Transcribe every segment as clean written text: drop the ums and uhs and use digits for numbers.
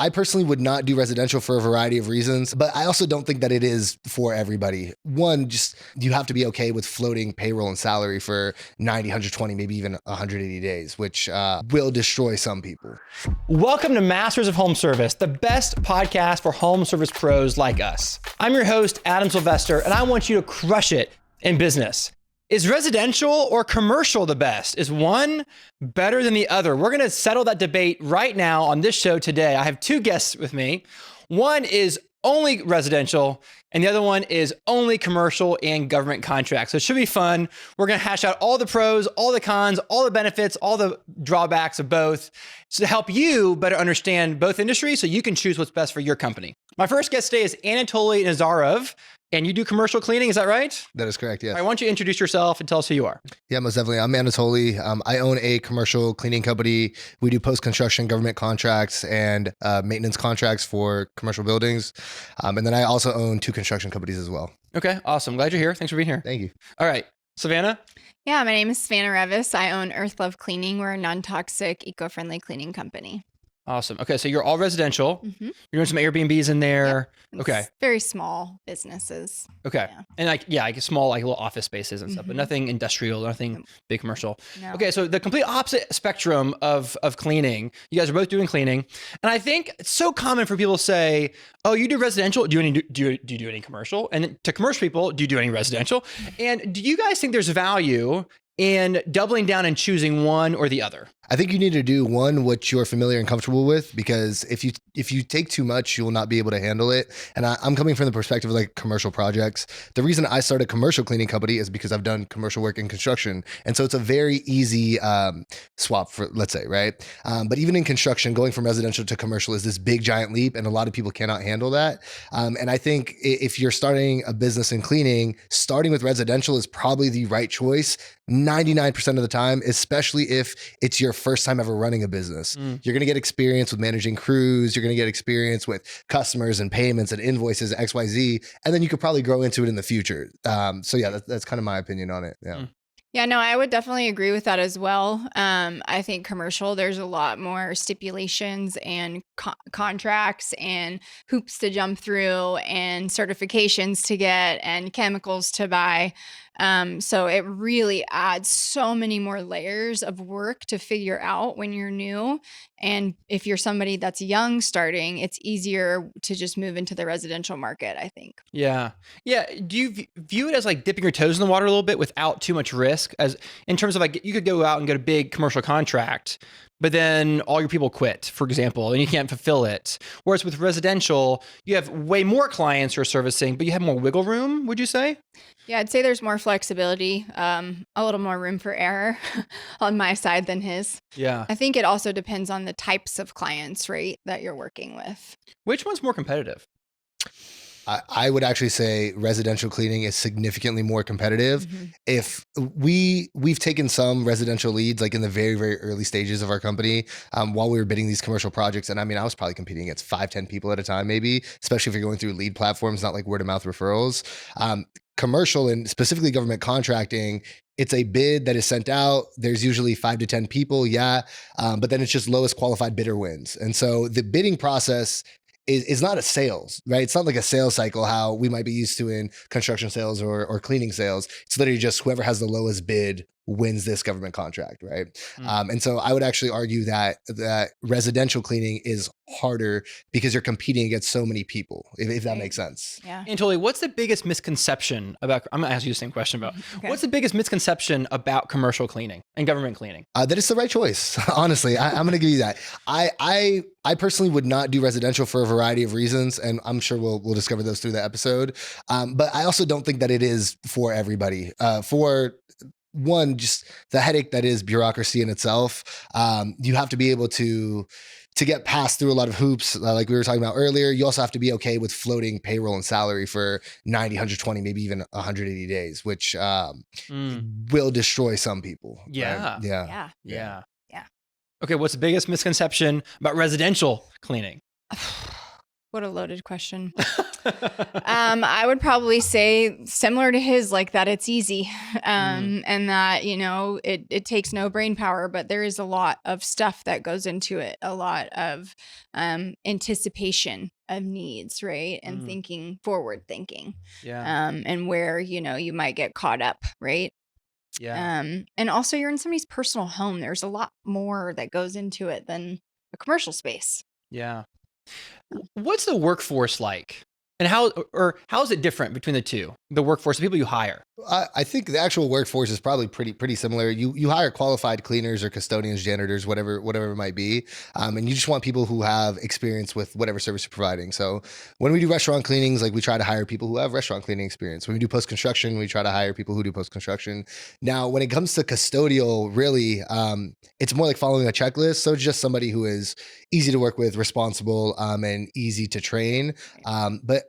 I personally would not do residential for a variety of reasons, but I also don't think that it is for everybody. One, just you have to be okay with floating payroll and salary for 90, 120, maybe even 180 days, which will destroy some people. Welcome to Masters of Home Service, the best podcast for home service pros like us. I'm your host, Adam Sylvester, and I want you to crush it in business. Is residential or commercial the best? Is one better than the other? We're going to settle that debate right now on this show today. I have two guests with me. One is only residential, and the other one is only commercial and government contracts. So it should be fun. We're going to hash out all the pros, all the cons, all the benefits, all the drawbacks of both to help you better understand both industries so you can choose what's best for your company. My first guest today is Anatoly Nazarov. And you do commercial cleaning, is that right? That is correct, yes. All right, why don't you introduce yourself and tell us who you are? Yeah, most definitely. I'm Anatoly. I own a commercial cleaning company. We do post-construction government contracts and maintenance contracts for commercial buildings. And then I also own two construction companies as well. Okay, awesome. Glad you're here. Thanks for being here. Thank you. All right, Savannah? Yeah, my name is Savannah Revis. I own Earth Love Cleaning. We're a non-toxic, eco-friendly cleaning company. Awesome. Okay, so you're all residential. Mm-hmm. You're doing some Airbnbs in there. Yep. Okay. It's very small businesses. Okay. Yeah. And like small, like little office spaces and stuff, but nothing industrial, nothing big commercial. No. Okay. So the complete opposite spectrum of cleaning. You guys are both doing cleaning. And I think it's so common for people to say, oh, you do residential. Do you do any commercial? And then to commercial people, do you do any residential? And do you guys think there's value in doubling down and choosing one or the other? I think you need to do one, what you're familiar and comfortable with, because if you take too much, you will not be able to handle it. And I'm coming from the perspective of like commercial projects. The reason I started a commercial cleaning company is because I've done commercial work in construction. And so it's a very easy swap for, let's say, right? But even in construction, going from residential to commercial is this big giant leap. And a lot of people cannot handle that. And I think if you're starting a business in cleaning, starting with residential is probably the right choice 99% of the time, especially if it's your first time ever running a business. You're going to get experience with managing crews. You're going to get experience with customers and payments and invoices, XYZ, and then you could probably grow into it in the future. So yeah, that's kind of my opinion on it. Yeah. Yeah, no, I would definitely agree with that as well. I think commercial, there's a lot more stipulations and contracts and hoops to jump through and certifications to get and chemicals to buy. So it really adds so many more layers of work to figure out when you're new. And if you're somebody that's young starting, it's easier to just move into the residential market, I think. Yeah. Yeah. Do you view it as like dipping your toes in the water a little bit without too much risk, as in terms of like you could go out and get a big commercial contract, but then all your people quit, for example, and you can't fulfill it. Whereas with residential, you have way more clients you're servicing, but you have more wiggle room, would you say? Yeah, I'd say there's more flexibility, a little more room for error on my side than his. Yeah. I think it also depends on the types of clients, right, that you're working with. Which one's more competitive? I would actually say residential cleaning is significantly more competitive. If we've taken some residential leads, like in the very, very early stages of our company, while we were bidding these commercial projects. And I mean, I was probably competing against 5-10 people at a time, maybe, especially if you're going through lead platforms, not like word of mouth referrals. Commercial and specifically government contracting, it's a bid that is sent out. There's usually 5 to 10 people. Yeah. But then it's just lowest qualified bidder wins. And so the bidding process is not a sales, right? It's not like a sales cycle, how we might be used to in construction sales or cleaning sales. It's literally just whoever has the lowest bid wins this government contract, right? And so I would actually argue that residential cleaning is harder because you're competing against so many people, if that makes sense. Yeah. Anatoly, what's the biggest misconception about, I'm gonna ask you the same question about, what's the biggest misconception about commercial cleaning and government cleaning? That it's the right choice. Honestly, I'm going to give you that. I personally would not do residential for a variety of reasons, and I'm sure we'll discover those through the episode. But I also don't think that it is for everybody. For one, just the headache that is bureaucracy in itself. You have to be able to get passed through a lot of hoops, like we were talking about earlier. You also have to be okay with floating payroll and salary for 90, 120, maybe even 180 days, which will destroy some people. Yeah. Right? Yeah. Okay, what's the biggest misconception about residential cleaning? What a loaded question. I would probably say similar to his, like that it's easy, and that, you know, it takes no brain power, but there is a lot of stuff that goes into it, a lot of anticipation of needs, right? And forward thinking, and where, you know, you might get caught up, right? Yeah. And also you're in somebody's personal home. There's a lot more that goes into it than a commercial space. Yeah. What's the workforce like? And how is it different between the two? The workforce, the people you hire. I think the actual workforce is probably pretty similar. You hire qualified cleaners or custodians, janitors, whatever it might be, and you just want people who have experience with whatever service you're providing. So when we do restaurant cleanings, like we try to hire people who have restaurant cleaning experience. When we do post construction, we try to hire people who do post construction. Now, when it comes to custodial, really, it's more like following a checklist. So it's just somebody who is easy to work with, responsible, and easy to train. But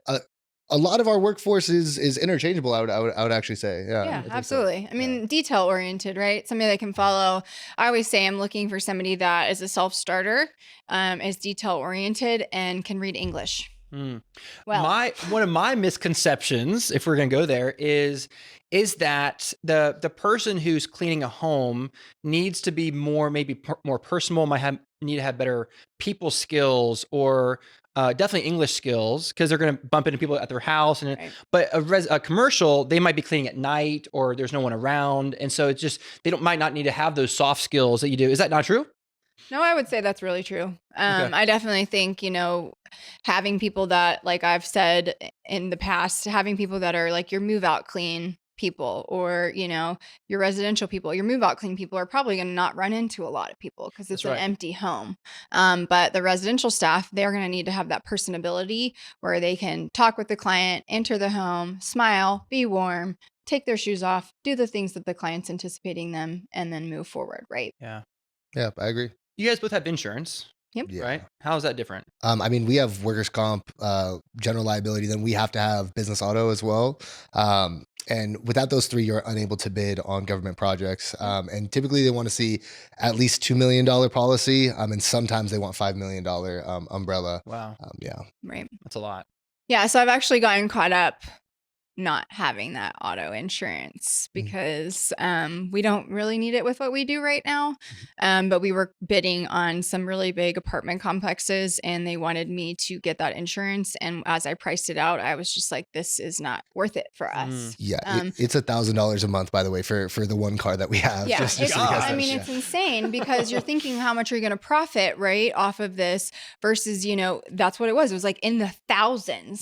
a lot of our workforce is interchangeable. I would actually say, Yeah, I absolutely. So. I mean, detail oriented, right? Somebody that can follow. I always say I'm looking for somebody that is a self starter, is detail oriented, and can read English. Well, one of my misconceptions, if we're going to go there, is that the person who's cleaning a home needs to be more personal, need to have better people skills, or definitely English skills, because they're going to bump into people at their house. And but a commercial, they might be cleaning at night, or there's no one around, and so it's just might not need to have those soft skills that you do. Is that not true? No, I would say that's really true. I definitely think, you know, having people that, like I've said in the past, having people that are like your move out clean people, or, you know, your residential people, your move out clean people are probably going to not run into a lot of people because it's an empty home. But the residential staff, they're going to need to have that personability where they can talk with the client, enter the home, smile, be warm, take their shoes off, do the things that the client's anticipating them, and then move forward. Right. Yeah, I agree. You guys both have insurance. Yep. Yeah. Right. How is that different? I mean, we have workers' comp, general liability, then we have to have business auto as well. And without those three, you're unable to bid on government projects. And typically they want to see at least $2 million policy. And sometimes they want $5 million umbrella. Wow. Yeah. Right. That's a lot. Yeah. So I've actually gotten caught up not having that auto insurance because we don't really need it with what we do right now. But we were bidding on some really big apartment complexes, and they wanted me to get that insurance. And as I priced it out, I was just like, this is not worth it for us. Yeah. It's $1,000 a month, by the way, for the one car that we have. Yeah. It's insane, because you're thinking, how much are you going to profit, right, off of this versus, you know, that's what it was. It was like in the thousands.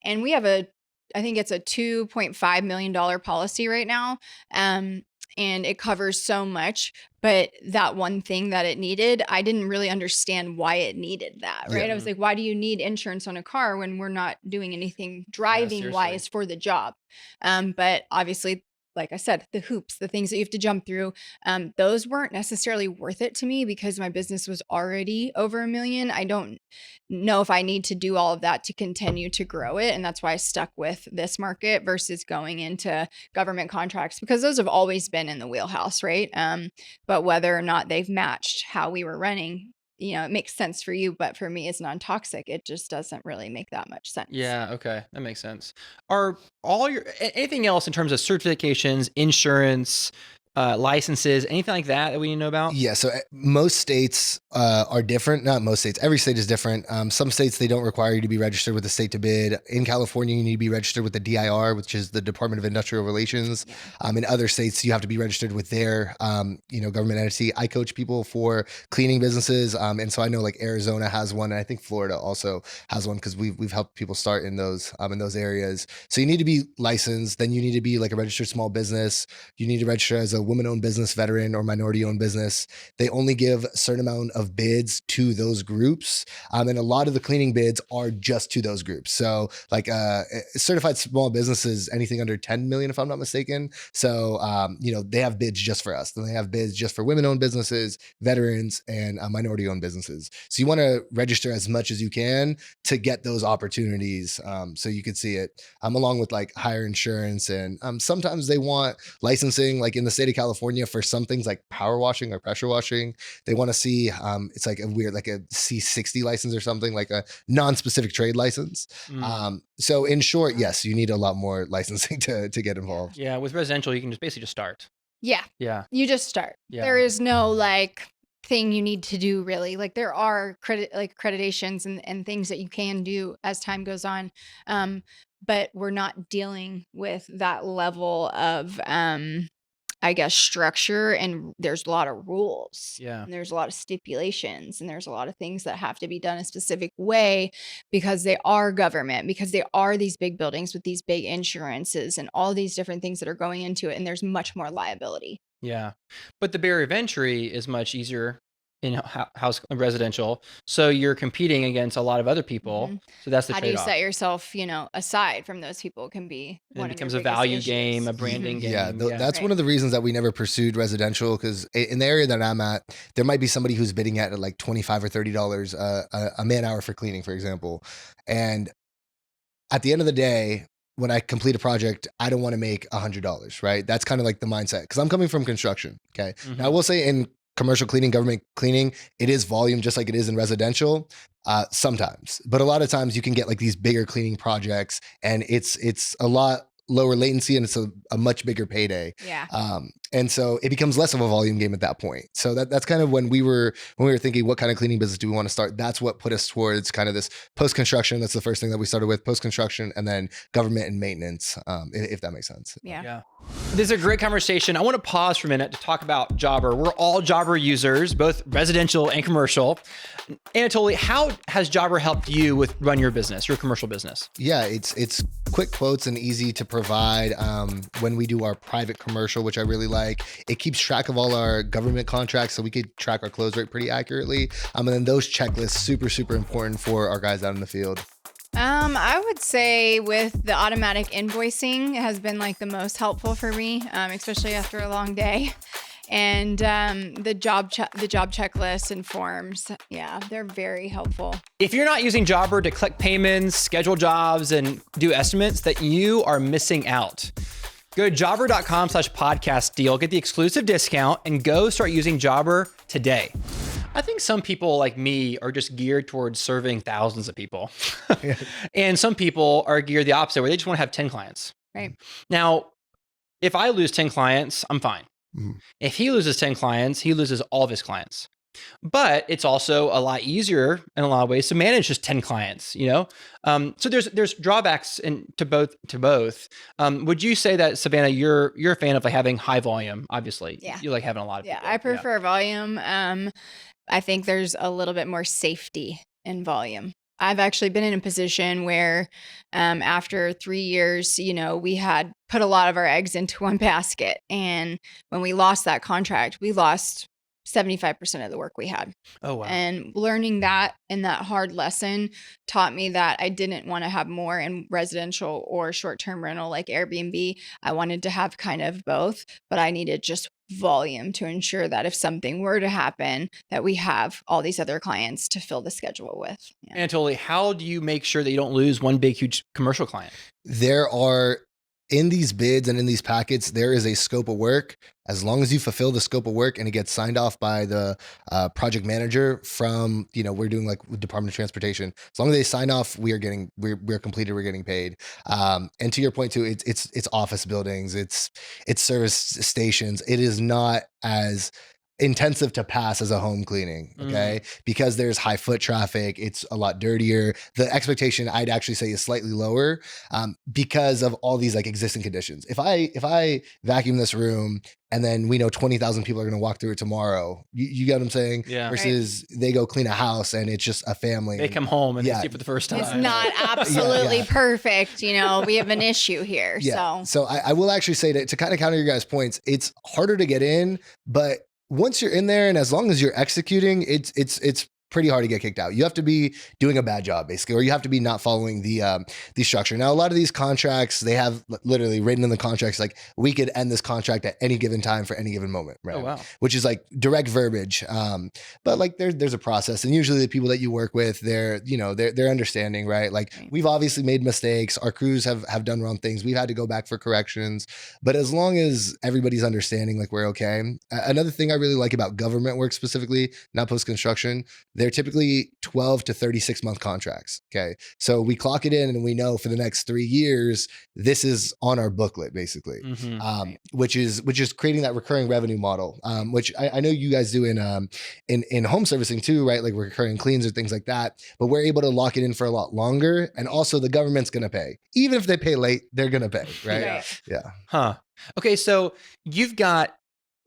Yeah. And we have I think it's a $2.5 million policy right now. And it covers so much, but that one thing that it needed, I didn't really understand why it needed that, right? I was like, why do you need insurance on a car when we're not doing anything driving wise for the job? But obviously, like I said, the hoops, the things that you have to jump through, those weren't necessarily worth it to me because my business was already over $1 million. I don't know if I need to do all of that to continue to grow it. And that's why I stuck with this market versus going into government contracts, because those have always been in the wheelhouse, right? But whether or not they've matched how we were running, you know, it makes sense for you, but for me, it's non-toxic. It just doesn't really make that much sense. Yeah. Okay. That makes sense. Are anything else in terms of certifications, insurance, licenses, anything like that we need to know about? Yeah. So most states are different. Not most states. Every state is different. Some states, they don't require you to be registered with the state to bid. In California, you need to be registered with the DIR, which is the Department of Industrial Relations. In other states, you have to be registered with their, government entity. I coach people for cleaning businesses. And so I know like Arizona has one, and I think Florida also has one, because we've helped people start in those areas. So you need to be licensed. Then you need to be like a registered small business. You need to register as a woman-owned business, veteran, or minority-owned business. They only give a certain amount of bids to those groups. And a lot of the cleaning bids are just to those groups. So like certified small businesses, anything under 10 million, if I'm not mistaken. So, they have bids just for us. Then they have bids just for women-owned businesses, veterans, and minority-owned businesses. So you want to register as much as you can to get those opportunities, so you could see it, along with like higher insurance. And sometimes they want licensing, like in the state of California for some things like power washing or pressure washing. They want to see, it's like a weird, like a C60 license or something, like a non-specific trade license. So in short, yes, you need a lot more licensing to get involved. Yeah, with residential, you can just basically just start. Yeah. Yeah. You just start. Yeah. There is no like thing you need to do really. Like there are accreditations and things that you can do as time goes on. But we're not dealing with that level of I guess structure, and there's a lot of rules. Yeah. And there's a lot of stipulations, and there's a lot of things that have to be done a specific way because they are government, because they are these big buildings with these big insurances and all these different things that are going into it. And there's much more liability. Yeah. But the barrier of entry is much easier in house residential. So you're competing against a lot of other people. So that's the How do you trade-off. set yourself, aside from those people can be And one it of becomes your a value biggest game, a issues. branding game. Yeah, that's one of the reasons that we never pursued residential, because in the area that I'm at, there might be somebody who's bidding at like $25 or $30 a man hour for cleaning, for example. And at the end of the day, when I complete a project, I don't want to make $100, right? That's kind of like the mindset, because I'm coming from construction. Okay. Now I will say in commercial cleaning, government cleaning, it is volume just like it is in residential sometimes. But a lot of times you can get like these bigger cleaning projects, and it's a lot lower latency, and it's a much bigger payday. Yeah. And so it becomes less of a volume game at that point. So that's kind of when we were thinking, what kind of cleaning business do we want to start? That's what put us towards kind of this post-construction. That's the first thing that we started with, post-construction, and then government and maintenance, if that makes sense. Yeah. This is a great conversation. I want to pause for a minute to talk about Jobber. We're all Jobber users, both residential and commercial. Anatoly, how has Jobber helped you with run your business, your commercial business? Yeah, it's quick quotes and easy to provide. When we do our private commercial, which I really like, it keeps track of all our government contracts, so we could track our close rate pretty accurately. And then those checklists, super important for our guys out in the field. I would say with the automatic invoicing has been like the most helpful for me, especially after a long day. And the job checklist and forms, they're very helpful. If you're not using Jobber to collect payments, schedule jobs, and do estimates, that you are missing out. Go to jobber.com/podcast deal, get the exclusive discount, and go start using Jobber today. I think some people like me are just geared towards serving thousands of people. And some people are geared the opposite, where they just want to have 10 clients. Right. Now, if I lose 10 clients, I'm fine. If he loses 10 clients, he loses all of his clients. But it's also a lot easier in a lot of ways to manage just 10 clients, So there's drawbacks to both. Would you say that, Savannah, you're a fan of like having high volume? Obviously, you like having a lot of people. I prefer volume. I think there's a little bit more safety in volume. I've actually been in a position where after 3 years, we had put a lot of our eggs into one basket. And when we lost that contract, we lost 75% of the work we had. Oh, wow. And learning that and that hard lesson taught me that I didn't want to have more in residential or short-term rental like Airbnb. I wanted to have kind of both, but I needed just volume to ensure that if something were to happen, that we have all these other clients to fill the schedule with. Anatoly, how do you make sure that you don't lose one big, huge commercial client? There are, in these bids and in these packets, there is a scope of work. As long as you fulfill the scope of work and it gets signed off by the project manager from, we're doing like Department of Transportation. As long as they sign off, we're completed, we're getting paid. And to your point too, it's office buildings, it's service stations. It is not as intensive to pass as a home cleaning, okay? Because there's high foot traffic, it's a lot dirtier. The expectation, I'd actually say, is slightly lower because of all these like existing conditions. If I vacuum this room and then we know 20,000 people are going to walk through it tomorrow, you get what I'm saying? Yeah. Versus they go clean a house and it's just a family. They come home and they see it for the first time. It's not absolutely perfect. We have an issue here. So I will actually say that to kind of counter your guys' points, it's harder to get in, but once you're in there and as long as you're executing, it's pretty hard to get kicked out. You have to be doing a bad job basically, or you have to be not following the structure. Now, a lot of these contracts, they have literally written in the contracts, like we could end this contract at any given time for any given moment, right? Oh, wow. Which is like direct verbiage. But like there's a process, and usually the people that you work with, they're understanding, right? Like we've obviously made mistakes. Our crews have done wrong things. We've had to go back for corrections, but as long as everybody's understanding, like we're okay. Another thing I really like about government work specifically, not post-construction, they're typically 12 to 36 month contracts. Okay. So we clock it in and we know for the next 3 years, this is on our booklet basically, which is creating that recurring revenue model, which I know you guys do in home servicing too, right? Like recurring cleans or things like that, but we're able to lock it in for a lot longer. And also the government's going to pay, even if they pay late, they're going to pay, right? Yeah. Huh. Okay. So you've got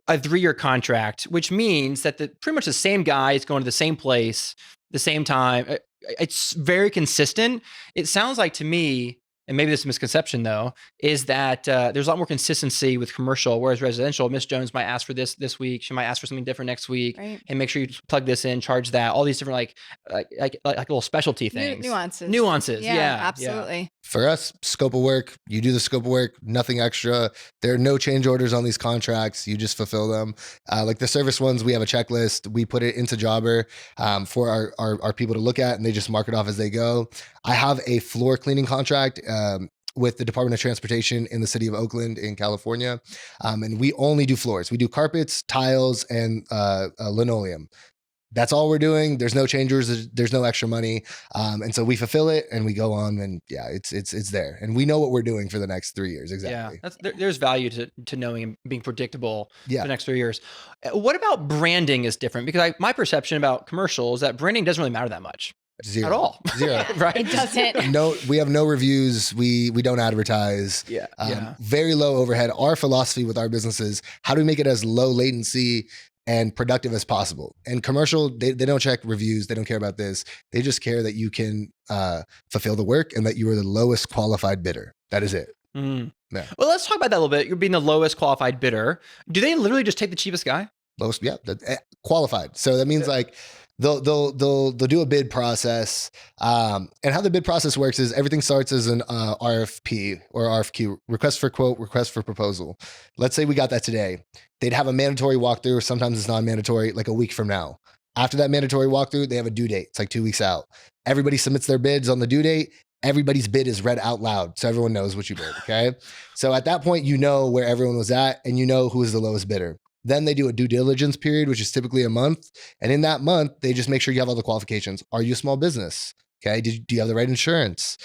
a 3-year contract, which means that pretty much the same guy is going to the same place, the same time. It's very consistent. It sounds like to me, and maybe this is a misconception though, is that there's a lot more consistency with commercial, whereas residential, Miss Jones might ask for this week. She might ask for something different next week. Right. And make sure you plug this in, charge that, all these different like little specialty things. Nuances. Yeah, absolutely. Yeah. For us, scope of work, you do the scope of work, nothing extra. There are no change orders on these contracts. You just fulfill them. Like the service ones, we have a checklist. We put it into Jobber for our people to look at, and they just mark it off as they go. I have a floor cleaning contract with the Department of Transportation in the city of Oakland in California. And we only do floors. We do carpets, tiles, and linoleum. That's all we're doing. There's no changers. There's no extra money. And so we fulfill it and we go on, and it's there. And we know what we're doing for the next 3 years. Exactly. Yeah, there's value to knowing and being predictable for Yeah. the next 3 years. What about branding is different? Because my perception about commercial is that branding doesn't really matter that much. Zero. At all. Zero. Right? It doesn't. No, we have no reviews. We don't advertise. Yeah. Very low overhead. Our philosophy with our business is how do we make it as low latency and productive as possible? And commercial, they don't check reviews. They don't care about this. They just care that you can fulfill the work and that you are the lowest qualified bidder. That is it. Mm. Yeah. Well, let's talk about that a little bit. You're being the lowest qualified bidder. Do they literally just take the cheapest guy? Lowest, yeah, qualified. So that means like they'll do a bid process, and how the bid process works is everything starts as an RFP or RFQ, request for quote, request for proposal. Let's say we got that today. They'd have a mandatory walkthrough. Sometimes it's non-mandatory, like a week from now. After that mandatory walkthrough, they have a due date. It's like 2 weeks out. Everybody submits their bids on the due date. Everybody's bid is read out loud, so everyone knows what you bid. Okay, so at that point, you know where everyone was at, and you know who is the lowest bidder. Then they do a due diligence period, which is typically a month. And in that month, they just make sure you have all the qualifications. Are you a small business? Okay. Do you have the right insurance?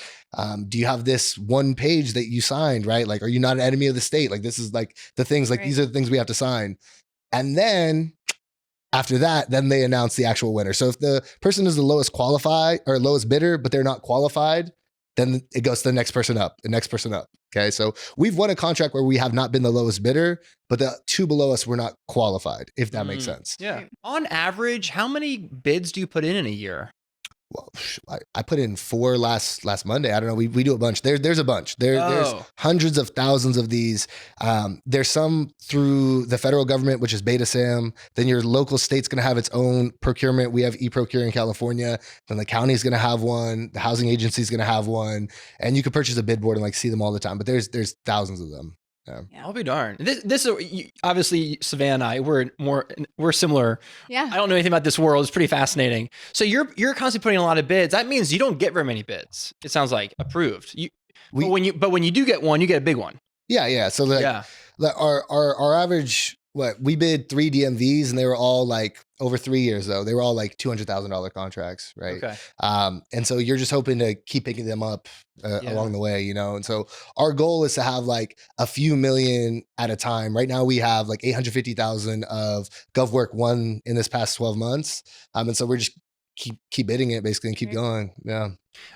Do you have this one page that you signed, right? Like, are you not an enemy of the state? Like, this is like the things, like these are the things we have to sign. And then after that, then they announce the actual winner. So if the person is the lowest qualified or lowest bidder, but they're not qualified, then it goes to the next person up, the next person up. Okay. So we've won a contract where we have not been the lowest bidder, but the two below us were not qualified, if that makes sense. Yeah. On average, how many bids do you put in a year? Well, I put in 4 last Monday. I don't know. We do a bunch. There's a bunch. There's hundreds of thousands of these. There's some through the federal government, which is Beta Sam. Then your local state's going to have its own procurement. We have eProcure in California. Then the county is going to have one. The housing agency is going to have one. And you can purchase a bid board and like see them all the time. But there's thousands of them. Yeah. I'll be darned. This is obviously Savannah and I, we're similar. Yeah. I don't know anything about this world. It's pretty fascinating. So you're constantly putting in a lot of bids. That means you don't get very many bids. It sounds like approved. But when you do get one, you get a big one. Yeah. So our average, we bid 3 DMVs and they were all like over 3 years though. They were all like $200,000 contracts, right? Okay. And so you're just hoping to keep picking them up along the way, you know? And so our goal is to have like a few million at a time. Right now we have like 850,000 of GovWork won in this past 12 months. And so we're just keep bidding it basically and keep going. Yeah.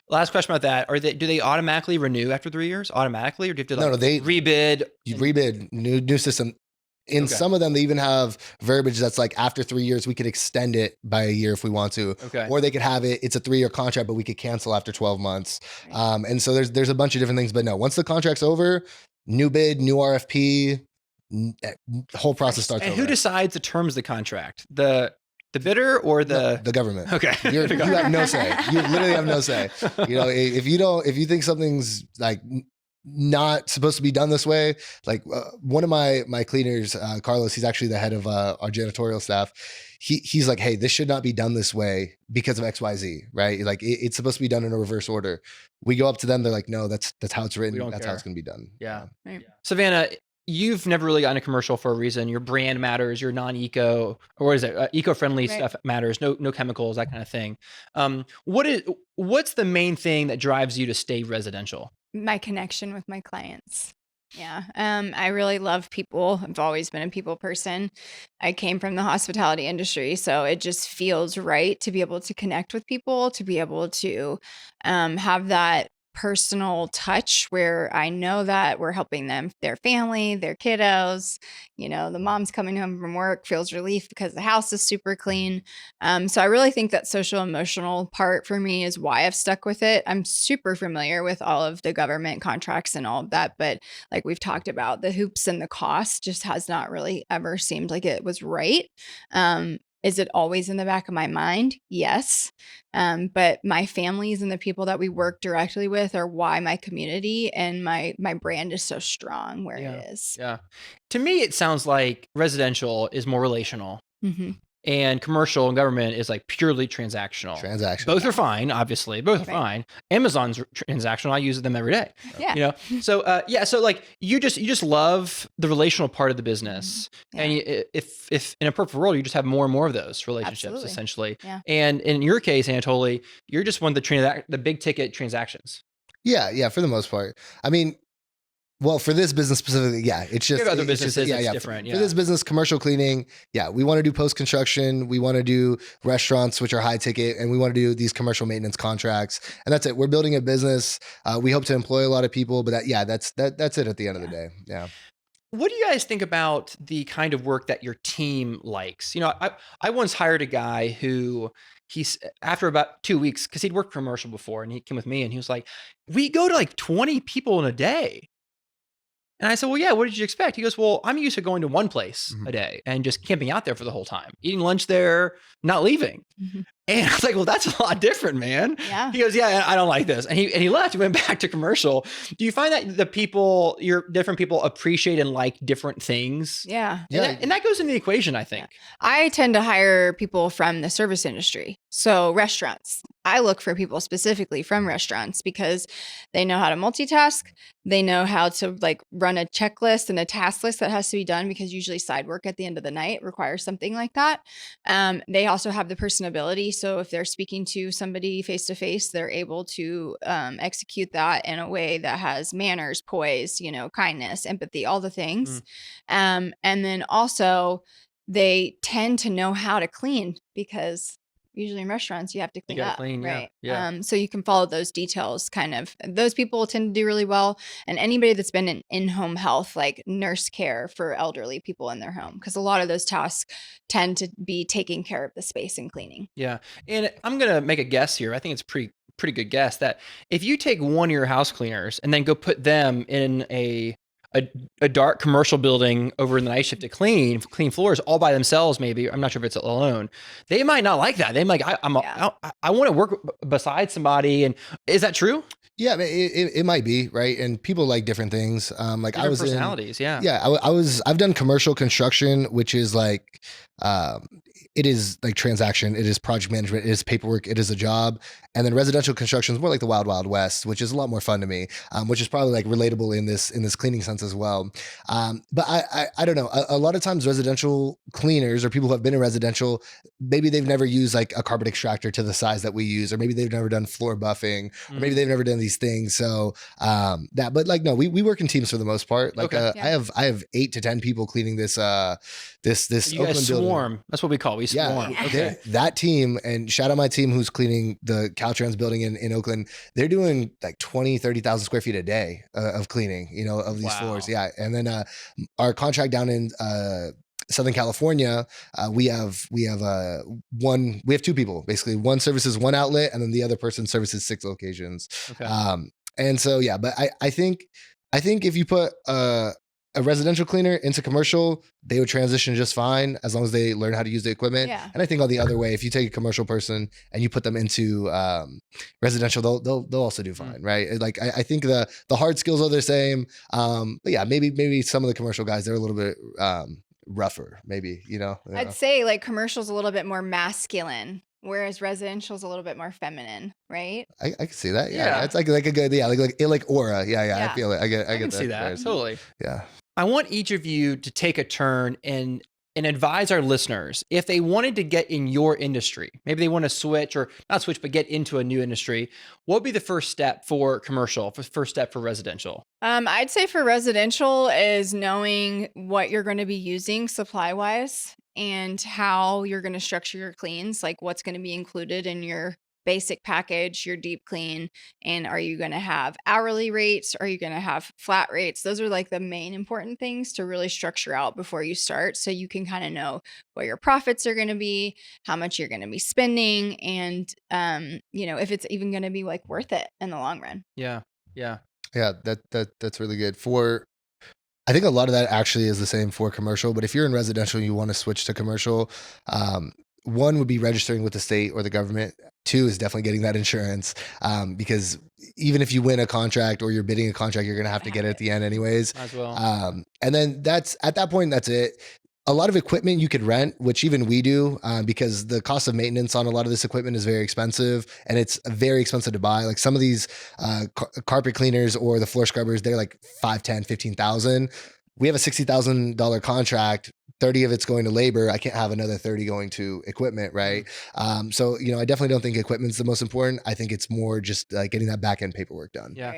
Last question about that. Do they automatically renew after 3 years automatically? Or do you have to they rebid? You rebid, new system. In some of them, they even have verbiage that's like after 3 years, we could extend it by a year if we want to. Okay. Or they could have it's a 3-year contract, but we could cancel after 12 months. And so there's a bunch of different things, but no, once the contract's over, new bid, new RFP, the whole process starts over. And who decides the terms of the contract? The The bidder or the government. Okay. You have no say. You literally have no say. If you think something's like not supposed to be done this way, like one of my cleaners, Carlos, he's actually the head of our janitorial staff. He's like, hey, this should not be done this way because of XYZ, right? Like it's supposed to be done in a reverse order. We go up to them, they're like, no, that's how it's written. That's how it's going to be done. Yeah. Right. Savannah, you've never really gotten a commercial for a reason. Your brand matters. Your non-eco, or what is it? Eco-friendly stuff matters. No chemicals, that kind of thing. What's the main thing that drives you to stay residential? My connection with my clients. Yeah. I really love people. I've always been a people person. I came from the hospitality industry, so it just feels right to be able to connect with people, to be able to have that personal touch where I know that we're helping them, their family, their kiddos. The mom's coming home from work, feels relief because the house is super clean. So I really think that social emotional part for me is why I've stuck with it. I'm super familiar with all of the government contracts and all of that, but like we've talked about, the hoops and the cost just has not really ever seemed like it was right. Is it always in the back of my mind? Yes. But my families and the people that we work directly with are why my community and my brand is so strong where it is. Yeah. To me, it sounds like residential is more relational. Mm-hmm. And commercial and government is like purely transactional. Both are fine, obviously. Both are fine. Amazon's transactional. I use them every day. Yeah. So so like you just love the relational part of the business. Yeah. And if in a perfect world, you just have more and more of those relationships. Absolutely. Essentially. Yeah. And in your case, Anatoly, you're just one of the big ticket transactions. Yeah, for the most part. I mean, well, for this business specifically, it's just other businesses. It's different. For this business, commercial cleaning, we want to do post construction, we want to do restaurants, which are high ticket, and we want to do these commercial maintenance contracts, and that's it. We're building a business. We hope to employ a lot of people, but that's it at the end of the day. Yeah. What do you guys think about the kind of work that your team likes? I once hired a guy who after about 2 weeks, because he'd worked commercial before, and he came with me, and he was like, "We go to like 20 people in a day." And I said, well, yeah, what did you expect? He goes, well, I'm used to going to one place a day and just camping out there for the whole time, eating lunch there, not leaving. Mm-hmm. And I was like, well, that's a lot different, man. Yeah. He goes, yeah, I don't like this. And he left, he went back to commercial. Do you find that your different people appreciate and like different things? Yeah. And that goes into the equation, I think. I tend to hire people from the service industry. So restaurants. I look for people specifically from restaurants because they know how to multitask. They know how to like run a checklist and a task list that has to be done because usually side work at the end of the night requires something like that. They also have the personability. So if they're speaking to somebody face to face, they're able to execute that in a way that has manners, poise, kindness, empathy, all the things. And then also they tend to know how to clean because usually in restaurants you have to clean up, right? Yeah. So you can follow those details kind of. Those people tend to do really well. And anybody that's been in in-home health, like nurse care for elderly people in their home, because a lot of those tasks tend to be taking care of the space and cleaning. Yeah. And I'm going to make a guess here. I think it's pretty good guess that if you take one of your house cleaners and then go put them in a dark commercial building over in the night shift to clean floors all by themselves, maybe, I'm not sure if it's alone, they might not like that. They might like, I want to work beside somebody. And is that true? Yeah, it might be, right? And people like different things. Like different I was personalities, I've done commercial construction, which is like, it is like transaction, it is project management, it is paperwork, it is a job. And then residential construction is more like the wild, wild west, which is a lot more fun to me, which is probably like relatable in this cleaning sense as well. But I don't know. A lot of times residential cleaners or people who have been in residential, maybe they've never used like a carpet extractor to the size that we use, or maybe they've never done floor buffing, or maybe they've never done these things. So but like, no, we work in teams for the most part. Like I have 8 to 10 people cleaning this you Oakland guys building. Swarm. That's what we call. We swarm. Yeah, Okay. that team, and shout out my team who's cleaning the Caltrans building in Oakland. They're doing like 30,000 square feet a day of cleaning, of these floors. Yeah. And then our contract down in Southern California, we have 2 people basically. One services 1 outlet, and then the other person services 6 locations. Okay. And so, but I think if you put a a residential cleaner into commercial, they would transition just fine as long as they learn how to use the equipment. Yeah. And I think on the other way, if you take a commercial person and you put them into residential, they'll also do fine, right? Like I think the hard skills are the same. But yeah, maybe some of the commercial guys, they're a little bit rougher, maybe, I'd say like commercial's a little bit more masculine, whereas residential's a little bit more feminine, right? I can see that. Yeah. Yeah. It's like a good, like aura. Yeah. Yeah. I feel it. I get I can that. see that. Totally. Yeah. I want each of you to take a turn and advise our listeners if they wanted to get in your industry, maybe they want to switch or not switch, but get into a new industry. What would be the first step for commercial, first step for residential? I'd say for residential is knowing what you're going to be using supply wise and how you're going to structure your cleans, like what's going to be included in your basic package, your deep clean, and are you going to have hourly rates? Are you going to have flat rates? Those are like the main important things to really structure out before you start, so you can kind of know what your profits are going to be, how much you're going to be spending, and if it's even going to be like worth it in the long run. Yeah. That's really good. I think a lot of that actually is the same for commercial, but if you're in residential and you want to switch to commercial, one would be registering with the state or the government. Two is definitely getting that insurance, because even if you win a contract or you're bidding a contract, you're going to have to get it at the end anyways. As well. And then at that point, that's it. A lot of equipment you could rent, which even we do, because the cost of maintenance on a lot of this equipment is very expensive, and it's very expensive to buy. Like some of these carpet cleaners or the floor scrubbers, they're like 5, 10, 15,000. We have a $60,000 contract. 30 of it's going to labor. I can't have another 30 going to equipment, right? So, I definitely don't think equipment's the most important. I think it's more just getting that back end paperwork done. Yeah.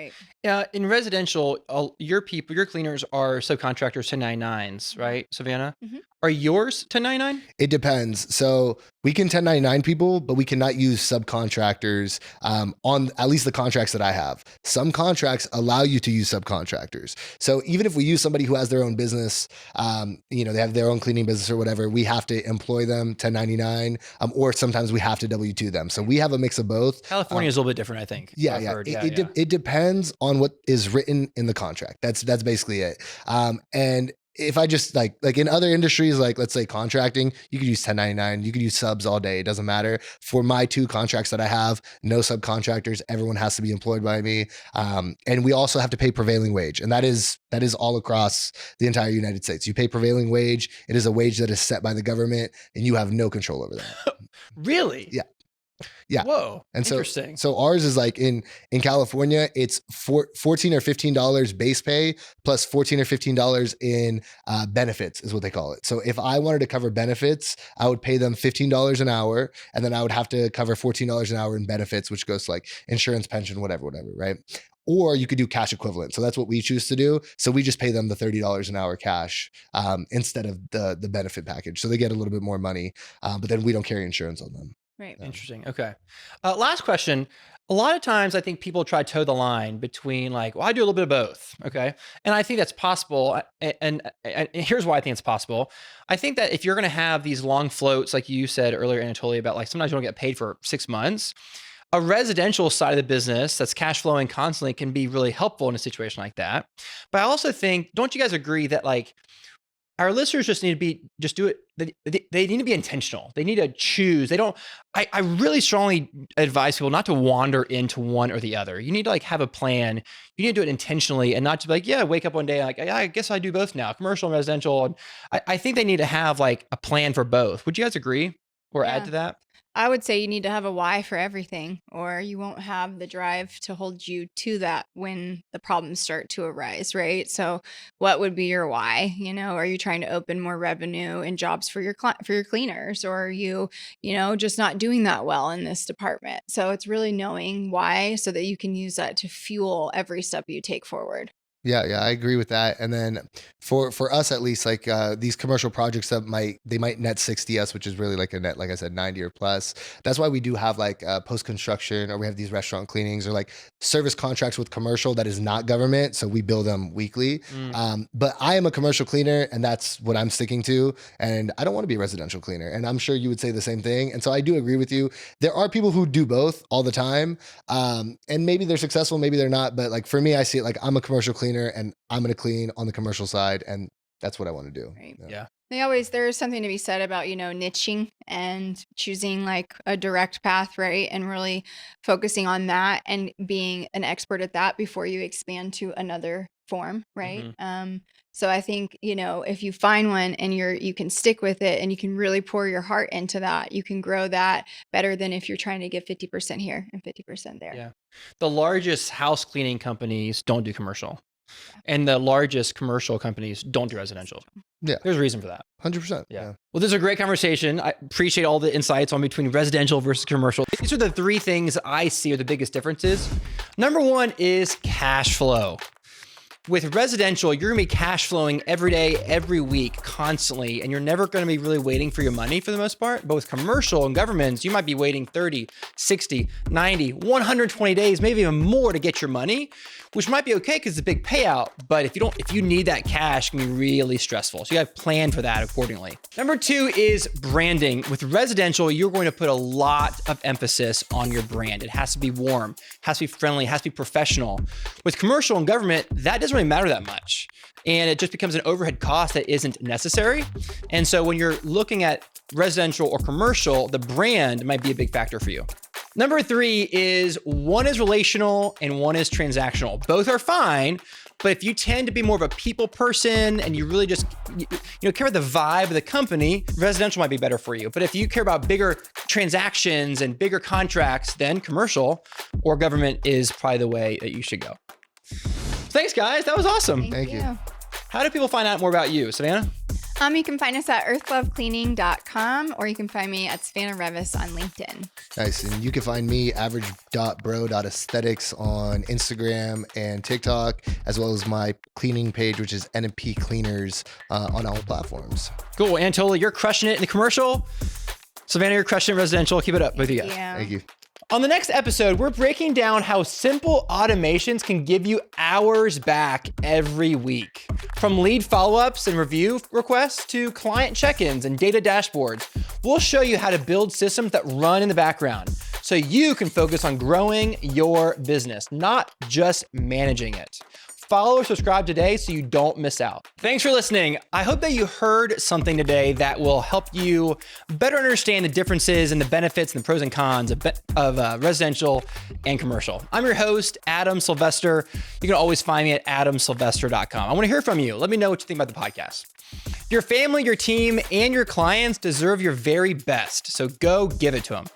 Right. In residential, your cleaners are subcontractors 1099s, right, Savannah? Mm-hmm. Are yours 1099? It depends. So we can 1099 people, but we cannot use subcontractors on at least the contracts that I have. Some contracts allow you to use subcontractors. So even if we use somebody who has their own business, they have their own cleaning business or whatever, we have to employ them 1099, or sometimes we have to W-2 them. So we have a mix of both. California is a little bit different, I think. It depends on what is written in the contract. That's basically it. And if I just like in other industries, like let's say contracting, you could use 1099, you could use subs all day. It doesn't matter. For my 2 contracts that I have, no subcontractors. Everyone has to be employed by me. And we also have to pay prevailing wage. And that is all across the entire United States. You pay prevailing wage. It is a wage that is set by the government and you have no control over that. Really? Yeah. Yeah. Whoa. And interesting. So ours is like in California, it's $14 or $15 base pay plus $14 or $15 in benefits is what they call it. So if I wanted to cover benefits, I would pay them $15 an hour, and then I would have to cover $14 an hour in benefits, which goes to like insurance, pension, whatever, right? Or you could do cash equivalent. So that's what we choose to do. So we just pay them the $30 an hour cash instead of the benefit package. So they get a little bit more money, but then we don't carry insurance on them. Right. Interesting. Okay. Last question. A lot of times I think people try to toe the line between like, well, I do a little bit of both. Okay. And I think that's possible. And here's why I think it's possible. I think that if you're going to have these long floats, like you said earlier, Anatoly, about like sometimes you don't get paid for 6 months, a residential side of the business that's cash flowing constantly can be really helpful in a situation like that. But I also think, don't you guys agree that like, our listeners just need to do it. They need to be intentional. They need to choose. I really strongly advise people not to wander into one or the other. You need to like have a plan. You need to do it intentionally and not to be like, yeah, wake up one day like, yeah, I guess I do both now, commercial and residential. And I think they need to have like a plan for both. Would you guys agree or add to that? I would say you need to have a why for everything, or you won't have the drive to hold you to that when the problems start to arise, right? So what would be your why? Are you trying to open more revenue and jobs for your cleaners, or are you, just not doing that well in this department? So it's really knowing why so that you can use that to fuel every step you take forward. Yeah, I agree with that. And then for us at least, like these commercial projects that might net 60 us, which is really like a net, like I said, 90 or plus. That's why we do have like post construction, or we have these restaurant cleanings, or like service contracts with commercial that is not government. So we bill them weekly. But I am a commercial cleaner, and that's what I'm sticking to. And I don't want to be a residential cleaner. And I'm sure you would say the same thing. And so I do agree with you. There are people who do both all the time, and maybe they're successful, maybe they're not. But like for me, I see it like I'm a commercial cleaner. cleaner and I'm going to clean on the commercial side. And that's what I want to do. Right. Yeah. There's something to be said about, niching and choosing like a direct path, right? And really focusing on that and being an expert at that before you expand to another form, right? So I think, if you find one and you can stick with it and you can really pour your heart into that, you can grow that better than if you're trying to get 50% here and 50% there. Yeah. The largest house cleaning companies don't do commercial. And the largest commercial companies don't do residential. Yeah. There's a reason for that. 100%. Yeah. Well, this is a great conversation. I appreciate all the insights on between residential versus commercial. These are the three things I see are the biggest differences. Number one is cash flow. With residential, you're gonna be cash flowing every day, every week, constantly, and you're never gonna be really waiting for your money for the most part. But with commercial and governments, you might be waiting 30, 60, 90, 120 days, maybe even more to get your money, which might be okay because it's a big payout. But if you need that cash, it can be really stressful. So you have to plan for that accordingly. Number two is branding. With residential, you're going to put a lot of emphasis on your brand. It has to be warm, has to be friendly, has to be professional. With commercial and government, that doesn't really matter that much. And it just becomes an overhead cost that isn't necessary. And so when you're looking at residential or commercial, the brand might be a big factor for you. Number three is one is relational and one is transactional. Both are fine, but if you tend to be more of a people person and you really just care about the vibe of the company, residential might be better for you. But if you care about bigger transactions and bigger contracts, then commercial or government is probably the way that you should go. Thanks, guys. That was awesome. Thank you. How do people find out more about you, Savannah? You can find us at earthlovecleaning.com or you can find me at Savannah Revis on LinkedIn. Nice. And you can find me average.bro.aesthetics on Instagram and TikTok, as well as my cleaning page, which is NP Cleaners on all platforms. Cool. Anatoly, you're crushing it in the commercial. Savannah, you're crushing it in residential. Keep it up. Both of you guys. Yeah. Thank you. On the next episode, we're breaking down how simple automations can give you hours back every week. From lead follow-ups and review requests to client check-ins and data dashboards, we'll show you how to build systems that run in the background so you can focus on growing your business, not just managing it. Follow or subscribe today so you don't miss out. Thanks for listening. I hope that you heard something today that will help you better understand the differences and the benefits and the pros and cons of residential and commercial. I'm your host, Adam Sylvester. You can always find me at adamsylvester.com. I want to hear from you. Let me know what you think about the podcast. Your family, your team, and your clients deserve your very best, so go give it to them.